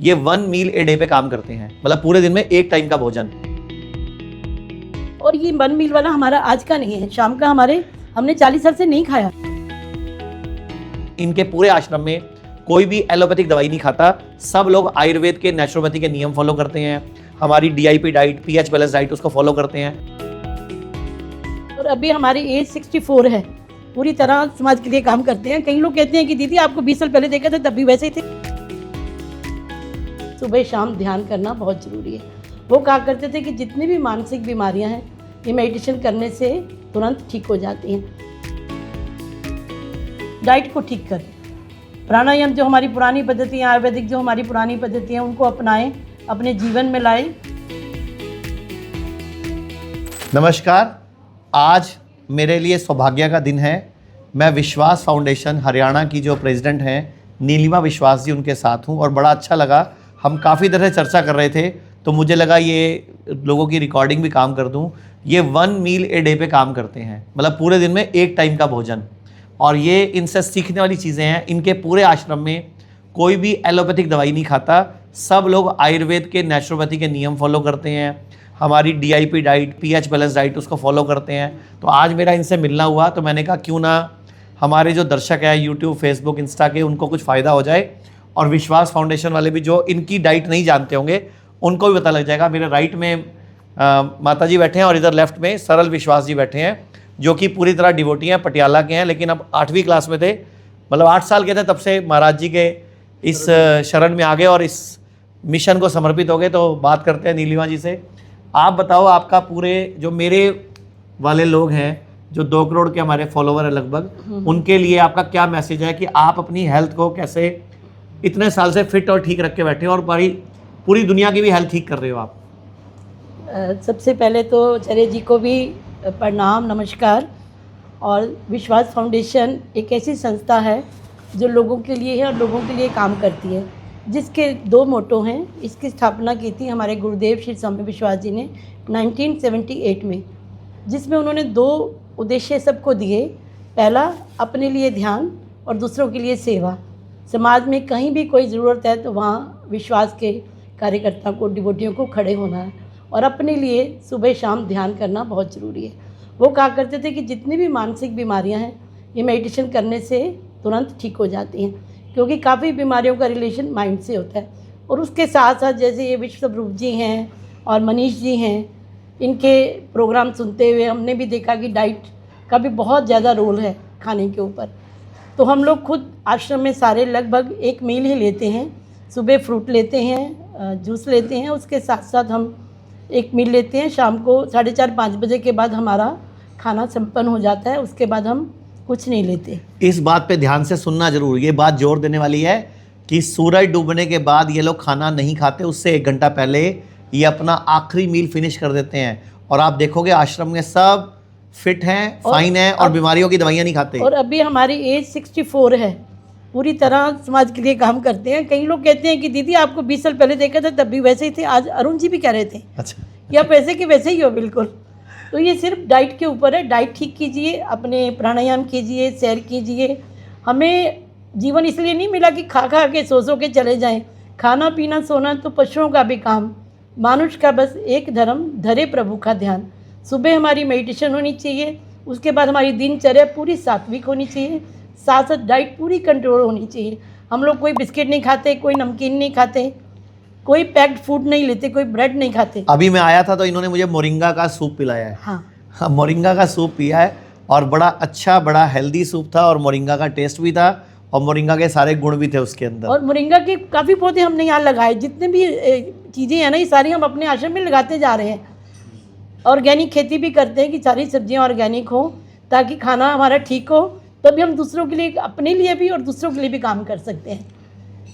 ये 1 मील a day पे काम करते हैं, मतलब पूरे दिन में एक टाइम का भोजन। और ये 1 मील वाला हमारा आज का नहीं है, शाम का हमने 40 साल से नहीं खाया। इनके पूरे आश्रम में कोई भी एलोपैथिक दवाई नहीं खाता, सब लोग आयुर्वेद के नेचुरोपैथी के नियम फॉलो करते हैं। हमारी DIP diet, pH balance diet उसको फॉलो करते हैं। और अभी हमारी एज 64 है, पूरी तरह समाज के लिए काम करते हैं। कई लोग कहते हैं कि दीदी आपको 20 साल पहले देखा था तब भी वैसे ही थे। सुबह शाम ध्यान करना बहुत ज़रूरी है। वो कहा करते थे कि जितनी भी मानसिक बीमारियां हैं ये मेडिटेशन करने से तुरंत ठीक हो जाती हैं। डाइट को ठीक करें, प्राणायाम जो हमारी पुरानी पद्धतियाँ, आयुर्वेदिक जो हमारी पुरानी पद्धतियाँ, उनको अपनाएं, अपने जीवन में लाएं। नमस्कार, आज मेरे लिए सौभाग्य का दिन है। मैं विश्वास फाउंडेशन हरियाणा की जो प्रेसिडेंट हैं नीलिमा विश्वास जी, उनके साथ हूँ और बड़ा अच्छा लगा। हम काफ़ी देर से चर्चा कर रहे थे तो मुझे लगा ये लोगों की रिकॉर्डिंग भी काम कर दूँ। ये 1 मील ए डे पे काम करते हैं, मतलब पूरे दिन में एक टाइम का भोजन। और ये इनसे सीखने वाली चीज़ें हैं। इनके पूरे आश्रम में कोई भी एलोपैथिक दवाई नहीं खाता, सब लोग आयुर्वेद के नेचुरोपैथी के नियम फॉलो करते हैं। हमारी DIP diet, pH balance diet उसको फॉलो करते हैं। तो आज मेरा इनसे मिलना हुआ तो मैंने कहा क्यों ना हमारे जो दर्शक हैं YouTube, Facebook, इंस्टा के, उनको कुछ फ़ायदा हो जाए। और विश्वास फाउंडेशन वाले भी जो इनकी डाइट नहीं जानते होंगे उनको भी पता लग जाएगा। मेरे राइट में माता जी बैठे हैं और इधर लेफ्ट में सरल विश्वास जी बैठे हैं, जो कि पूरी तरह डिवोटी हैं, पटियाला के हैं, लेकिन अब 8वीं क्लास में थे, मतलब 8 साल के थे तब से महाराज जी के इस शरण में आ गए और इस मिशन को समर्पित हो गए। तो बात करते हैं नीलिमा जी से। आप बताओ, आपका पूरे जो मेरे वाले लोग हैं, जो 2 करोड़ के हमारे फॉलोवर हैं लगभग, उनके लिए आपका क्या मैसेज है कि आप अपनी हेल्थ को कैसे इतने साल से फिट और ठीक रख के बैठे हो और पूरी दुनिया की भी हेल्थ ठीक कर रहे हो आप? सबसे पहले तो चरे जी को भी प्रणाम, नमस्कार। और विश्वास फाउंडेशन एक ऐसी संस्था है जो लोगों के लिए है और लोगों के लिए काम करती है, जिसके 2 मोटो हैं। इसकी स्थापना की थी हमारे गुरुदेव श्री स्वामी विश्वास जी ने 1978 में, जिसमें उन्होंने 2 उद्देश्य सबको दिए। पहला, अपने लिए ध्यान और दूसरों के लिए सेवा। समाज में कहीं भी कोई ज़रूरत है तो वहाँ विश्वास के कार्यकर्ता को, डिवोटियों को खड़े होना है। और अपने लिए सुबह शाम ध्यान करना बहुत ज़रूरी है। वो कहा करते थे कि जितनी भी मानसिक बीमारियां हैं ये मेडिटेशन करने से तुरंत ठीक हो जाती हैं, क्योंकि काफ़ी बीमारियों का रिलेशन माइंड से होता है। और उसके साथ साथ जैसे ये विश्वरूप जी हैं और मनीष जी हैं, इनके प्रोग्राम सुनते हुए हमने भी देखा कि डाइट का भी बहुत ज़्यादा रोल है खाने के ऊपर। तो हम लोग खुद आश्रम में सारे लगभग 1 मील ही लेते हैं। सुबह फ्रूट लेते हैं, जूस लेते हैं, उसके साथ साथ हम 1 मील लेते हैं। शाम को 4:30-5 बजे के बाद हमारा खाना संपन्न हो जाता है, उसके बाद हम कुछ नहीं लेते। इस बात पे ध्यान से सुनना जरूर, ये बात जोर देने वाली है कि सूरज डूबने के बाद ये लोग खाना नहीं खाते, उससे 1 घंटा पहले ये अपना आखिरी मील फिनिश कर देते हैं। और आप देखोगे आश्रम में सब फिट हैं, फाइन हैं और बीमारियों की दवाइयाँ नहीं खाते। और अभी हमारी एज 64 है, पूरी तरह समाज के लिए काम करते हैं। कई लोग कहते हैं कि दीदी आपको 20 साल पहले देखा था तब भी वैसे ही थे। आज अरुण जी भी कह रहे थे अच्छा कि आप वैसे के वैसे ही हो। बिल्कुल। तो ये सिर्फ डाइट के ऊपर है। डाइट ठीक कीजिए, अपने प्राणायाम कीजिए, सैर कीजिए। हमें जीवन इसलिए नहीं मिला कि खा खा के सो के चले जाएं। खाना पीना सोना तो पशुओं का भी काम, मानुष का बस एक धर्म, धरे प्रभु का ध्यान। सुबह हमारी मेडिटेशन होनी चाहिए, उसके बाद हमारी दिनचर्या पूरी सात्विक होनी चाहिए, साथ साथ डाइट पूरी कंट्रोल होनी चाहिए। हम लोग कोई बिस्किट नहीं खाते, कोई नमकीन नहीं खाते, कोई पैक्ड फूड नहीं लेते, कोई ब्रेड नहीं खाते। अभी मैं आया था तो इन्होंने मुझे मोरिंगा का सूप पिलाया है। हाँ, मोरिंगा का सूप पिया है और बड़ा अच्छा, बड़ा हेल्दी सूप था और मोरिंगा का टेस्ट भी था और मोरिंगा के सारे गुण भी थे उसके अंदर। और मोरिंगा के काफ़ी पौधे हमने यहाँ लगाए। जितने भी चीज़ें हैं ना, ये सारी हम अपने आश्रम में लगाते जा रहे हैं। ऑर्गेनिक खेती भी करते हैं कि सारी सब्जियाँ ऑर्गेनिक हो, ताकि खाना हमारा ठीक हो, तभी हम दूसरों के लिए, अपने लिए भी और दूसरों के लिए भी काम कर सकते हैं।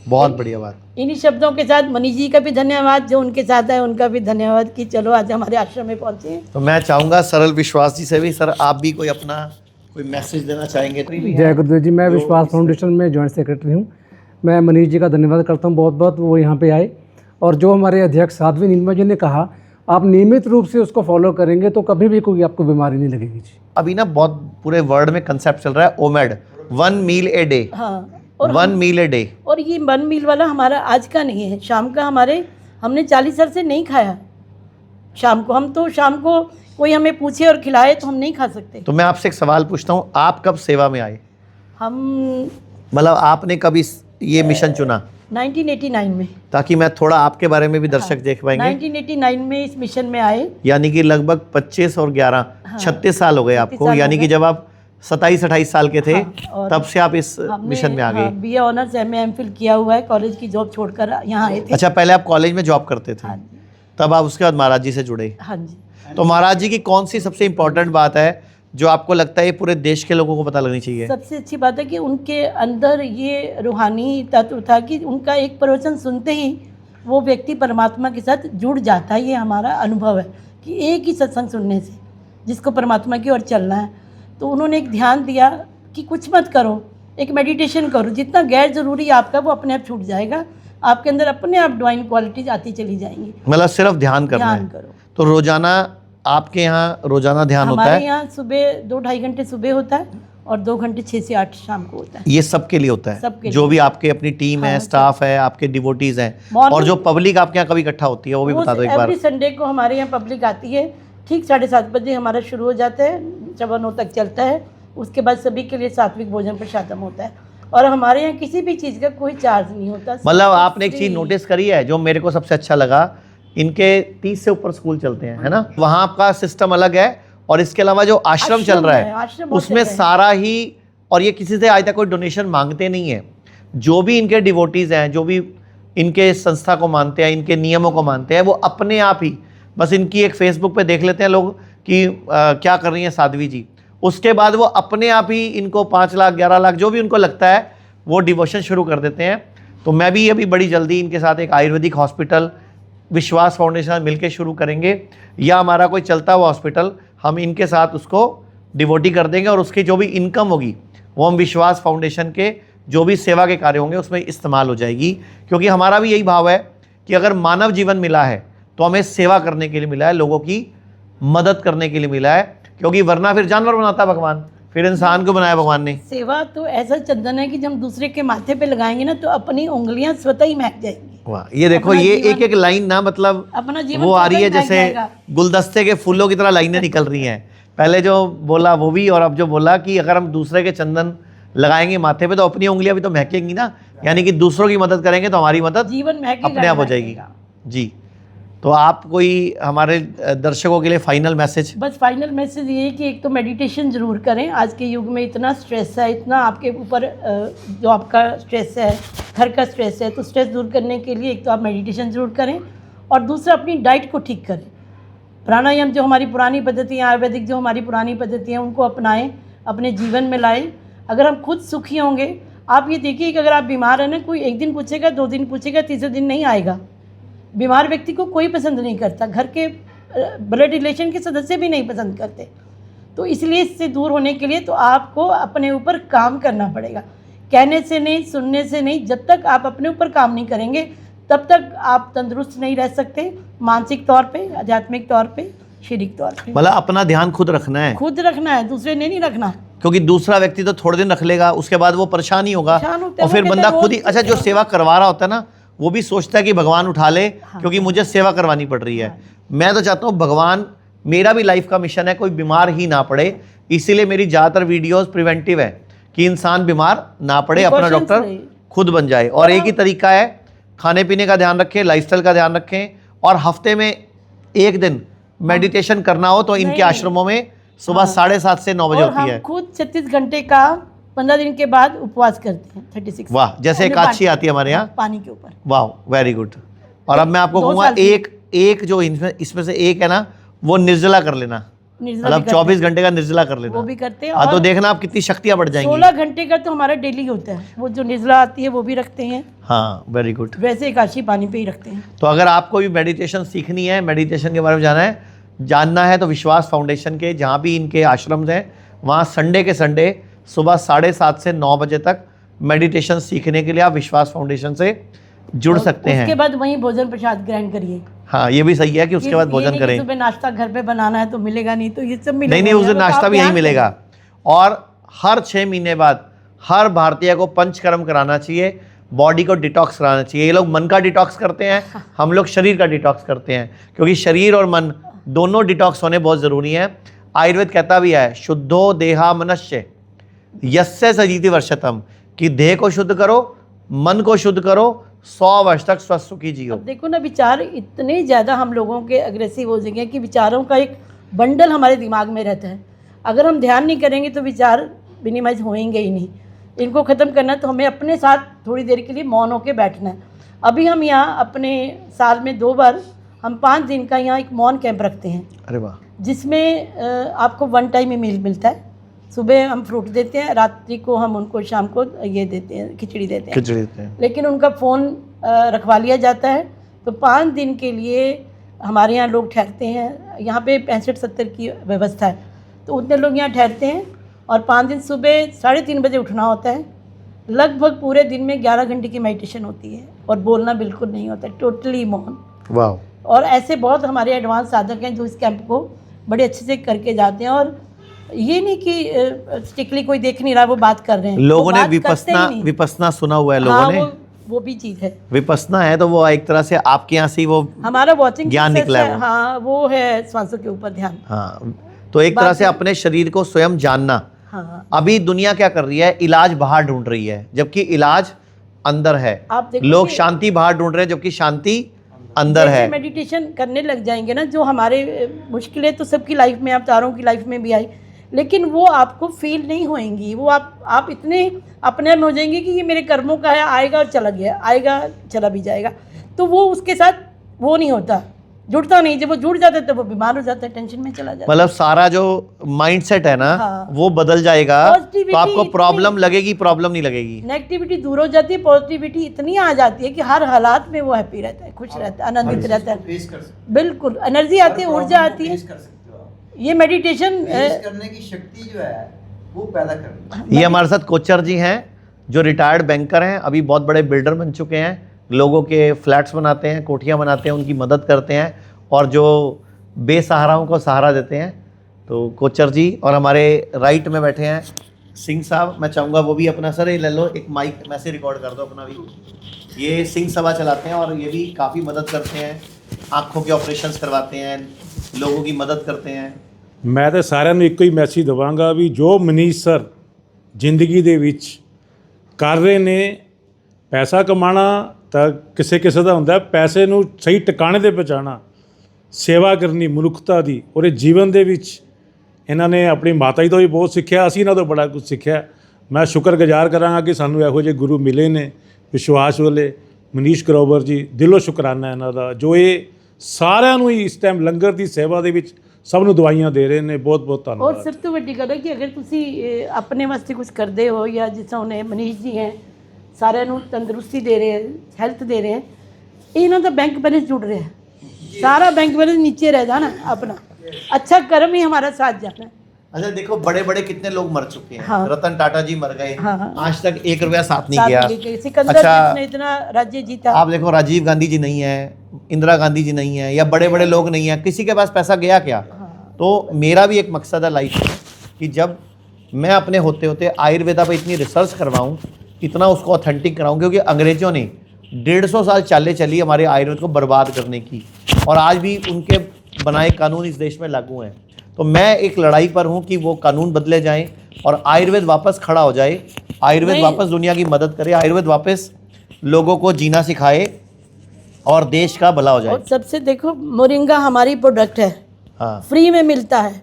बहुत बढ़िया बात। इन्हीं शब्दों के साथ मनीष जी का भी धन्यवाद, जो उनके साथ है उनका भी धन्यवाद कि चलो आज हमारे आश्रम में पहुँचे। तो मैं चाहूँगा सरल विश्वास जी से भी, सर आप भी कोई मैसेज देना चाहेंगे? जय गुरुदेव जी। मैं विश्वास फाउंडेशन में जॉइंट सेक्रेटरी हूँ। मैं मनीष जी का धन्यवाद करता हूँ बहुत बहुत, वो यहाँ पे आए। और जो हमारे अध्यक्ष साध्वी नीलिमा जी ने कहा, आप नियमित रूप से उसको फॉलो करेंगे तो कभी भी कोई आपको बीमारी नहीं लगेगी जी। अभी ना बहुत पूरे वर्ल्ड में कंसेप्ट चल रहा है ओमेड, 1 मील ए डे। हाँ, और 1 मील ए डे। और ये 1 मील वाला हमारा आज का नहीं है, शाम का हमने 40 साल से नहीं खाया शाम को। हम तो शाम को कोई हमें पूछे और खिलाए तो हम नहीं खा सकते। तो मैं आपसे एक सवाल पूछता हूँ, आप कब सेवा में आए? हम मतलब आपने कभी ये मिशन चुना? 1989 में। ताकि मैं थोड़ा आपके बारे में भी दर्शक देख पाएंगे। 1989 में इस मिशन में आए। यानी कि लगभग 25 और 11 36 साल हो गए आपको। साल यानी हो कि गए। जब आप 27-28 साल के थे और तब से आप इस मिशन में आ गए। BA ऑनर्स MA MPhil किया हुआ है, कॉलेज की जॉब छोड़कर यहाँ आए थे। अच्छा, पहले आप कॉलेज में जॉब करते थे, हाँ जी, तब आप उसके बाद महाराज जी से जुड़े। हाँ जी। तो महाराज जी की कौन सी सबसे इम्पोर्टेंट बात है जो आपको लगता है ये पूरे देश के लोगों को पता लगनी चाहिए? सबसे अच्छी बात है कि उनके अंदर ये रूहानी तत्व था कि उनका एक प्रवचन सुनते ही वो व्यक्ति परमात्मा के साथ जुड़ जाता है। ये हमारा अनुभव है कि एक ही सत्संग सुनने से जिसको परमात्मा की ओर चलना है, तो उन्होंने एक ध्यान दिया कि कुछ मत करो, एक मेडिटेशन करो, जितना गैर ज़रूरी आपका वो अपने आप छूट जाएगा, आपके अंदर अपने आप डिवाइन क्वालिटीज आती चली जाएंगी। मतलब सिर्फ ध्यान करना ध्यान है। करो। तो रोजाना आपके यहाँ रोजाना ध्यान होता हमारे है? यहाँ सुबह 2-2.5 घंटे सुबह होता है और 2 घंटे 6 से 8 शाम को होता है। ये सबके लिए होता है? सबके जो लिए। भी आपके अपनी टीम है, हाँ, स्टाफ है, आपके डिवोटीज हैं, Morning- और जो पब्लिक आपके यहाँ कभी इकट्ठा होती है वो भी बता दो एक बार। एवरी संडे को हमारे यहाँ पब्लिक आती है, ठीक 7:30 बजे हमारा शुरू हो जाता है, 9 तक चलता है। उसके बाद सभी के लिए सात्विक भोजन प्रसादम होता है और हमारे यहाँ किसी भी चीज़ का कोई चार्ज नहीं होता। मतलब आपने एक चीज नोटिस करी है जो मेरे को सबसे अच्छा लगा, इनके 30 से ऊपर स्कूल चलते हैं, है ना? वहाँ आपका सिस्टम अलग है और इसके अलावा जो आश्रम चल रहा है आश्रम बहुत उसमें चल रहे हैं। सारा ही, और ये किसी से आज तक कोई डोनेशन मांगते नहीं है। जो भी इनके डिवोटीज हैं, जो भी इनके संस्था को मानते हैं, इनके नियमों को मानते हैं, वो अपने आप ही बस इनकी एक फेसबुक पे देख लेते हैं लोग कि क्या कर रही हैं साध्वी जी, उसके बाद वो अपने आप ही इनको 5 लाख 11 लाख जो भी उनको लगता है वो डिवोशन शुरू कर देते हैं। तो मैं भी अभी बड़ी जल्दी इनके साथ एक आयुर्वेदिक हॉस्पिटल विश्वास फाउंडेशन मिलकर शुरू करेंगे, या हमारा कोई चलता हुआ हॉस्पिटल हम इनके साथ उसको डिवोटी कर देंगे और उसकी जो भी इनकम होगी वो हम विश्वास फाउंडेशन के जो भी सेवा के कार्य होंगे उसमें इस्तेमाल हो जाएगी। क्योंकि हमारा भी यही भाव है कि अगर मानव जीवन मिला है तो हमें सेवा करने के लिए मिला है, लोगों की मदद करने के लिए मिला है, क्योंकि वरना फिर जानवर बनाता भगवान, फिर इंसान को बनाया भगवान ने। सेवा तो ऐसा चंदन है कि जब हम दूसरे के माथे पे लगाएंगे ना तो अपनी उंगलियां स्वतः ही महक जाएंगी। वाह, ये देखो, अपना ये जीवन- एक एक लाइन ना, मतलब अपना जीवन वो आ रही है स्वतः ही जैसे महक जाएगा। गुलदस्ते के फूलों की तरह लाइनें निकल रही हैं। पहले जो बोला वो भी, और अब जो बोला कि अगर हम दूसरे के चंदन लगाएंगे माथे पे तो अपनी उंगलियां भी तो महकेंगी ना, यानी कि दूसरों की मदद करेंगे तो हमारी मदद जीवन महकेगा, अपने आप हो जाएगी। महकेगा। जी, तो आप कोई हमारे दर्शकों के लिए फाइनल मैसेज? बस फाइनल मैसेज ये है कि एक तो मेडिटेशन ज़रूर करें। आज के युग में इतना स्ट्रेस है, इतना आपके ऊपर जो आपका स्ट्रेस है, घर का स्ट्रेस है, तो स्ट्रेस दूर करने के लिए एक तो आप मेडिटेशन ज़रूर करें और दूसरा अपनी डाइट को ठीक करें। प्राणायाम जो हमारी पुरानी पद्धतियाँ, आयुर्वेदिक जो हमारी पुरानी पद्धतियाँ, उनको अपनाएं, अपने जीवन में लाएं। अगर हम खुद सुखी होंगे, आप ये देखिए कि अगर आप बीमार हैं ना, कोई 1 दिन पूछेगा, 2 दिन पूछेगा, तीसरे दिन नहीं आएगा। बीमार व्यक्ति को कोई पसंद नहीं करता, घर के ब्लड रिलेशन के सदस्य भी नहीं पसंद करते। तो इसलिए इससे दूर होने के लिए तो आपको अपने ऊपर काम करना पड़ेगा, कहने से नहीं, सुनने से नहीं। जब तक आप अपने ऊपर काम नहीं करेंगे तब तक आप तंदुरुस्त नहीं रह सकते, मानसिक तौर पे, आध्यात्मिक तौर पे, शारीरिक तौर पे। मतलब अपना ध्यान खुद रखना है, खुद रखना है, दूसरे ने नहीं रखना। क्योंकि दूसरा व्यक्ति तो थोड़े दिन रख लेगा, उसके बाद वो परेशान ही होगा, परेशान होते हैं, और फिर वो कहते बंदा हैं खुद ही, रोज- अच्छा जो सेवा करवा रहा होता है ना वो भी सोचता है कि भगवान उठा ले, हाँ। क्योंकि मुझे सेवा करवानी पड़ रही है। मैं तो चाहता हूँ भगवान, मेरा भी लाइफ का मिशन है कोई बीमार ही ना पड़े, इसीलिए मेरी ज़्यादातर वीडियोस प्रिवेंटिव है कि इंसान बीमार ना पड़े, अपना Precautions डॉक्टर रहे। खुद बन जाए। और एक ही तरीका है, खाने पीने का ध्यान रखें, लाइफस्टाइल का ध्यान रखें, और हफ्ते में 1 दिन मेडिटेशन करना हो तो इनके नहीं। आश्रमों में सुबह 7:30 से 9 बजे और होती हम है। खुद 36 घंटे का 15 दिन के बाद उपवास करते हैं, 36। वाह, जैसे और एकादशी आती है हमारे यहाँ। पानी के ऊपर। वाह, वेरी गुड। और अब मैं आपको 2 कहूँगा साल की- एक जो इसमें से एक है ना, वो निर्जला कर लेना, निर्जला मतलब भी करते 24 घंटे का निर्जला कर हैं, लेना। वो भी करते हैं। हाँ, तो और देखना आप कितनी शक्तियाँ बढ़ जाएंगी। 16 घंटे का तो हमारा डेली होता है, वो जो निर्जला आती है वो भी रखते हैं, हाँ, वेरी गुड। वैसे एकादशी पानी पे ही रखते हैं। तो अगर आपको भी मेडिटेशन सीखनी है, मेडिटेशन के बारे में जानना है तो विश्वास फाउंडेशन के जहाँ भी इनके आश्रम हैं वहाँ संडे के संडे सुबह 7:30 से 9 बजे तक मेडिटेशन सीखने के लिए आप विश्वास फाउंडेशन से जुड़ सकते उसके हैं। बाद वहीं भोजन प्रसाद ग्रहण करिए। हाँ, ये भी सही है कि उसके बाद ये भोजन नहीं कि करें। सुबह नाश्ता घर पे बनाना है तो मिलेगा नहीं, तो ये सब मिलेगा। नहीं, उस दिन बस आप नाश्ता भी यहीं ध्यान मिलेगा। और हर 6 महीने बाद हर भारतीय को पंचकर्म कराना चाहिए, बॉडी को डिटॉक्स कराना चाहिए। ये लोग मन का डिटॉक्स करते हैं, हम लोग शरीर का डिटॉक्स करते हैं, क्योंकि शरीर और मन दोनों डिटॉक्स होने बहुत ज़रूरी हैं। आयुर्वेद कहता भी है शुद्धो देहा मनस्य यस्य सजीति वर्षतम, कि देह को शुद्ध करो, मन को शुद्ध करो, 100 वर्ष तक स्वस्थ सुखी जियो। अब देखो ना, विचार इतने ज़्यादा हम लोगों के अग्रेसिव हो जाएंगे कि विचारों का एक बंडल हमारे दिमाग में रहता है। अगर हम ध्यान नहीं करेंगे तो विचार मिनिमाइज होएंगे ही नहीं। इनको ख़त्म करना है तो हमें अपने साथ थोड़ी देर के लिए मौन होकर बैठना है। अभी हम यहाँ अपने साल में 2 बार हम 5 दिन का यहाँ एक मौन कैंप रखते हैं। अरे वाह। जिसमें आपको 1 टाइम मील मिलता है। सुबह हम फ्रूट देते हैं, रात्रि को हम उनको शाम को ये देते हैं, खिचड़ी देते हैं। लेकिन उनका फ़ोन रखवा लिया जाता है। तो 5 दिन के लिए हमारे यहाँ लोग ठहरते हैं। यहाँ पे 65-70 की व्यवस्था है, तो उतने लोग यहाँ ठहरते हैं। और 5 दिन सुबह 3:30 बजे उठना होता है। लगभग पूरे दिन में 11 घंटे की मेडिटेशन होती है और बोलना बिल्कुल नहीं होता, टोटली मौन। वाह। और ऐसे बहुत हमारे एडवांस साधक हैं जो इस कैंप को बड़े अच्छे से करके जाते हैं। और ये नहीं कि स्टिकली कोई देख नहीं रहा, वो बात कर रहे हैं। लोगों ने विपस्सना सुना हुआ है, लोगों ने। वो भी चीज़ है, विपस्सना है, तो वो एक तरह से आपके यहाँ से वो हमारा वॉचिंग ज्ञान निकला है। हाँ, वो है श्वासों के ऊपर ध्यान। हाँ, तो एक तरह से अपने शरीर को स्वयं जानना। हाँ। अभी दुनिया क्या कर रही है, इलाज बाहर ढूंढ रही है, जबकि इलाज अंदर है। आप देखो, लोग शांति बाहर ढूंढ रहे हैं, जबकि शांति अंदर है। मेडिटेशन करने लग जाएंगे ना, जो हमारे मुश्किलें तो सबकी लाइफ में, आप चारों की लाइफ में भी आई, लेकिन वो आपको फील नहीं होएंगी। वो आप इतने अपने में हो जाएंगे कि ये मेरे कर्मों का है, आएगा और चला गया, आएगा चला भी जाएगा। तो वो उसके साथ वो नहीं होता, जुड़ता नहीं। जब वो जुड़ जाता है तो वो बीमार हो जाता है, टेंशन में चला जाता है। मतलब सारा जो माइंडसेट है ना, हाँ। वो बदल जाएगा, Positivity तो आपको प्रॉब्लम इतनी- लगेगी, प्रॉब्लम नहीं लगेगी। नेगेटिविटी दूर हो जाती है, पॉजिटिविटी इतनी आ जाती है कि हर हालात में वो हैप्पी रहता है, खुश रहता है, आनंदित रहता है। बिल्कुल एनर्जी आती है, ऊर्जा आती है। ये मेडिटेशन करने की शक्ति जो है वो पैदा करनी। ये हमारे साथ कोचर जी हैं, जो रिटायर्ड बैंकर हैं, अभी बहुत बड़े बिल्डर बन चुके हैं, लोगों के फ्लैट्स बनाते हैं, कोठियाँ बनाते हैं, उनकी मदद करते हैं, और जो बेसहाराओं को सहारा देते हैं। तो कोचर जी, और हमारे राइट में बैठे हैं सिंह साहब। मैं चाहूँगा वो भी अपना, सर ये ले लो एक माइक, मैं से रिकॉर्ड कर दो अपना भी। ये सिंह सभा चलाते हैं और ये भी काफ़ी मदद करते हैं, आँखों के ऑपरेशंस करवाते हैं, लोगों की मदद करते हैं। ਮੈਂ ਤਾਂ ਸਾਰਿਆਂ ਨੂੰ ਇੱਕੋ ਹੀ ਮੈਸੇਜ ਦਵਾਂਗਾ ਵੀ ਜੋ ਮਨੀਸ਼ ਸਰ ਜ਼ਿੰਦਗੀ ਦੇ ਵਿੱਚ ਕਰ ਰਹੇ ਨੇ, ਪੈਸਾ ਕਮਾਉਣਾ ਤਾਂ ਕਿਸੇ ਕਿਸੇ ਦਾ ਹੁੰਦਾ, ਪੈਸੇ ਨੂੰ ਸਹੀ ਟਿਕਾਣੇ 'ਤੇ ਪਹੁੰਚਾਉਣਾ, ਸੇਵਾ ਕਰਨੀ ਮਨੁੱਖਤਾ ਦੀ। ਔਰ ਇਹ ਜੀਵਨ ਦੇ ਵਿੱਚ ਇਹਨਾਂ ਨੇ ਆਪਣੀ ਮਾਤਾ ਜੀ ਤੋਂ ਵੀ ਬਹੁਤ ਸਿੱਖਿਆ, ਅਸੀਂ ਇਹਨਾਂ ਤੋਂ ਬੜਾ ਕੁਝ ਸਿੱਖਿਆ। ਮੈਂ ਸ਼ੁਕਰਗੁਜ਼ਾਰ ਕਰਾਂਗਾ ਕਿ ਸਾਨੂੰ ਇਹੋ ਜਿਹੇ ਗੁਰੂ ਮਿਲੇ ਨੇ ਵਿਸ਼ਵਾਸ ਵਾਲੇ। ਮਨੀਸ਼ ਗਰੋਵਰ ਜੀ, ਦਿਲੋਂ ਸ਼ੁਕਰਾਨਾ ਇਹਨਾਂ ਦਾ, ਜੋ ਇਹ ਸਾਰਿਆਂ ਨੂੰ ਹੀ ਇਸ ਟਾਈਮ ਲੰਗਰ ਦੀ ਸੇਵਾ ਦੇ ਵਿੱਚ ਸਭ ਨੂੰ ਦਵਾਈਆਂ ਦੇ ਰਹੇ ਨੇ। ਬਹੁਤ ਬਹੁਤ और ਧੰਨਵਾਦ। सब तो वड्डी गल है कि अगर तुसी अपने वास्ते कुछ करते हो, या जिस तरह उन्हें मनीष जी हैं सारे ਨੂੰ तंदुरुस्ती दे रहे हैं, हेल्थ दे रहे हैं, इन्हों का बैंक बैलेंस जुड़ रहा है। सारा बैंक बैलेंस नीचे रह जाना अपना, अच्छा कर्म ही हमारा साथ जाना है। अच्छा देखो, बड़े बड़े कितने लोग मर चुके हैं। हाँ। रतन टाटा जी मर गए, हाँ, हाँ। आज तक 1 रुपया साथ नहीं साथ किया। लेके सिकंदर जिसने इतना राज्य जीता। आप देखो, राजीव गांधी जी नहीं है, इंदिरा गांधी जी नहीं है, या बड़े बड़े लोग नहीं है, किसी के पास पैसा गया क्या? तो मेरा भी एक मकसद है लाइफ में कि जब मैं अपने होते होते आयुर्वेदा पे इतनी रिसर्च करवाऊँ, इतना उसको ऑथेंटिक कराऊँ, क्योंकि अंग्रेज़ों ने 150 साल चाले चली हमारे आयुर्वेद को बर्बाद करने की, और आज भी उनके बनाए कानून इस देश में लागू हैं। तो मैं एक लड़ाई पर हूँ कि वो कानून बदले जाएं और आयुर्वेद वापस खड़ा हो जाए, आयुर्वेद वापस दुनिया की मदद करे, आयुर्वेद वापस लोगों को जीना सिखाए और देश का भला हो जाए। और सबसे देखो, मोरिंगा हमारी प्रोडक्ट है, हाँ, फ्री में मिलता है,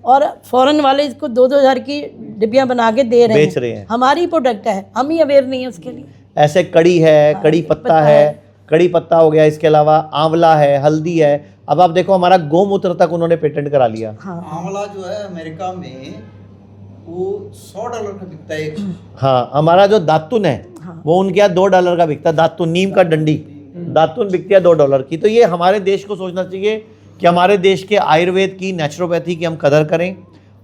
और फॉरेन वाले इसको 2-2 हज़ार की डिब्बियाँ बना के दे रहे हैं, बेच रहे हैं। हमारी प्रोडक्ट है, हम ही अवेयर नहीं है उसके लिए। ऐसे कड़ी है, कड़ी पत्ता है, कड़ी पत्ता हो गया, इसके अलावा आंवला है, हल्दी है। अब आप देखो, हमारा गोमूत्र तक उन्होंने पेटेंट करा लिया। हाँ, आंवला जो है अमेरिका में वो $100 का बिकता है एक। हाँ, हमारा जो दातुन है वो उनके यहाँ $2 का बिकता है। दातुन, नीम का डंडी, दातुन बिकती है $2 की। तो ये हमारे देश को सोचना चाहिए कि हमारे देश के आयुर्वेद की, नेचुरोपैथी की हम कदर करें,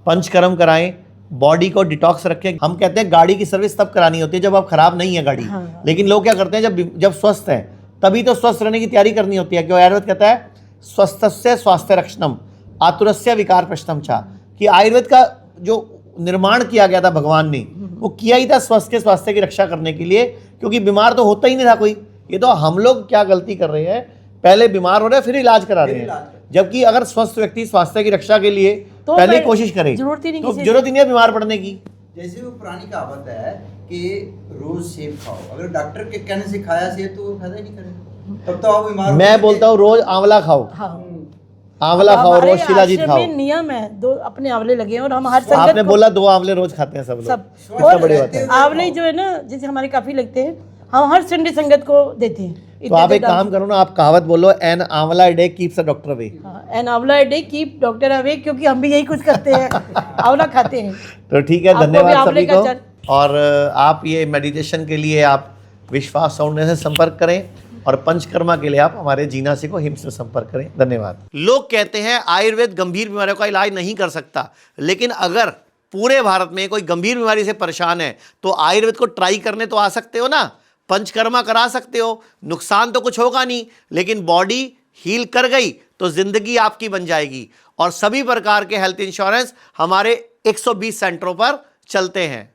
पंचकर्म कराएं, बॉडी को डिटॉक्स रखें। हम कहते हैं गाड़ी की सर्विस तब करानी होती है जब आप खराब नहीं है गाड़ी, लेकिन लोग क्या करते हैं, जब स्वस्थ हैं तभी तो स्वस्थ रहने की तैयारी करनी होती है। क्यों? आयुर्वेद कहता है स्वस्थस्य स्वास्थ्य रक्षणम आतुरस्य विकार प्रश्नम छा, कि आयुर्वेद का जो निर्माण किया गया था भगवान ने, वो किया ही था स्वस्थ के स्वास्थ्य की रक्षा करने के लिए, क्योंकि बीमार तो होता ही नहीं था कोई। ये तो हम लोग क्या गलती कर रहे हैं, पहले बीमार हो रहे हैं फिर इलाज करा रहे हैं, जबकि अगर स्वस्थ व्यक्ति स्वास्थ्य की रक्षा के लिए तो पहले ही फिर कोशिश करे जरूरत ही नहीं तो किसी जरूरत ही नहीं है बीमार पड़ने की। जैसे वो पुरानी कहावत है कि रोज सेब खाओ, अगर डॉक्टर के कहने से खाया सेब तो वो फायदा ही नहीं करेगा, तब तो आप बीमार मैं बोलता हूँ रोज आंवला खाओ, हाँ आंवला खाओ, हमारे रोज शिलाजीत आश्रम खाओ। में नियम है, 2 अपने आंवले लगे हैं और हम हर संगत आपने को बोला 2 आंवले रोज खाते हैं सब लोग, सब कितना बड़ी बात है। आंवले जो है ना, जैसे हमारे काफी लगते हैं, हम हर संडे संगत को देते हैं। तो आप एक काम करो ना, आप कहावत बोलो, an amla day keeps a doctor away. An amla day keep doctor away, क्योंकि हम भी यही कुछ करते हैं, आंवला खाते हैं। तो ठीक है, आपको भी धन्यवाद आंवले सभी का को। और आप ये मेडिटेशन के लिए आप विश्वास फाउंडेशन से संपर्क करें, और पंचकर्मा के लिए आप हमारे जीना सिंह को हिम्स से संपर्क करें। धन्यवाद। लोग कहते हैं आयुर्वेद गंभीर बीमारियों का इलाज नहीं कर सकता, लेकिन अगर पूरे भारत में कोई गंभीर बीमारी से परेशान है तो आयुर्वेद को ट्राई करने तो आ सकते हो ना, पंचकर्मा करा सकते हो, नुकसान तो कुछ होगा नहीं, लेकिन बॉडी हील कर गई तो जिंदगी आपकी बन जाएगी। और सभी प्रकार के हेल्थ इंश्योरेंस हमारे 120 सेंटरों पर चलते हैं।